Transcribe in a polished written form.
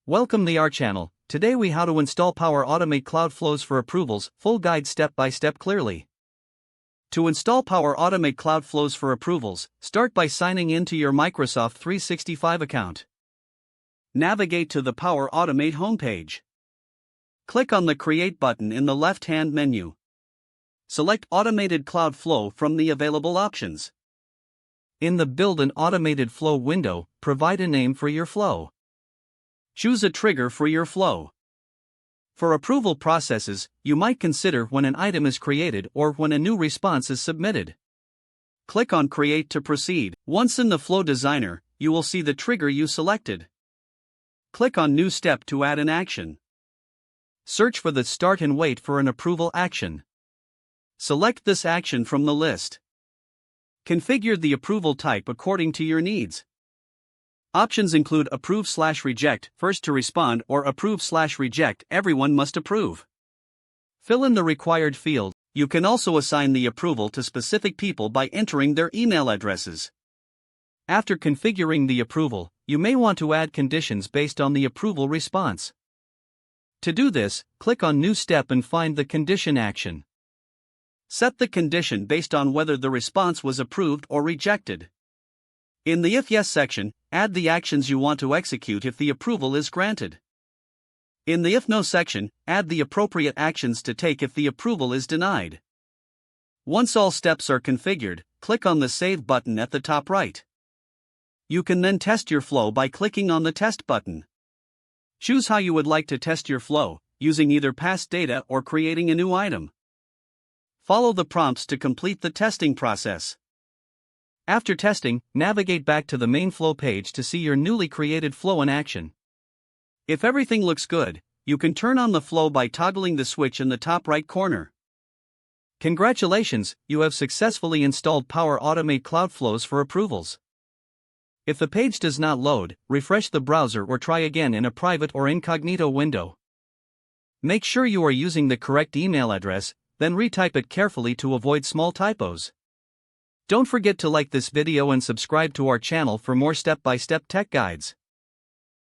Welcome to our channel. Today we how to install Power Automate Cloud Flows for approvals, full guide step by step clearly. To install Power Automate Cloud Flows for approvals, start by signing in to your Microsoft 365 account. Navigate to the Power Automate homepage. Click on the Create button in the left-hand menu. Select Automated Cloud Flow from the available options. In the Build an Automated Flow window, provide a name for your flow. Choose a trigger for your flow. For approval processes, you might consider when an item is created or when a new response is submitted. Click on Create to proceed. Once in the Flow Designer, you will see the trigger you selected. Click on New Step to add an action. Search for the Start and Wait for an approval action. Select this action from the list. Configure the approval type according to your needs. Options include Approve/Reject, First to Respond, or Approve/Reject, Everyone must approve. Fill in the required field. You can also assign the approval to specific people by entering their email addresses. After configuring the approval, you may want to add conditions based on the approval response. To do this, click on New Step and find the condition action. Set the condition based on whether the response was approved or rejected. In the If Yes section, add the actions you want to execute if the approval is granted. In the If No section, add the appropriate actions to take if the approval is denied. Once all steps are configured, click on the Save button at the top right. You can then test your flow by clicking on the Test button. Choose how you would like to test your flow, using either past data or creating a new item. Follow the prompts to complete the testing process. After testing, navigate back to the main flow page to see your newly created flow in action. If everything looks good, you can turn on the flow by toggling the switch in the top right corner. Congratulations, you have successfully installed Power Automate Cloud Flows for approvals. If the page does not load, refresh the browser or try again in a private or incognito window. Make sure you are using the correct email address, then retype it carefully to avoid small typos. Don't forget to like this video and subscribe to our channel for more step-by-step tech guides.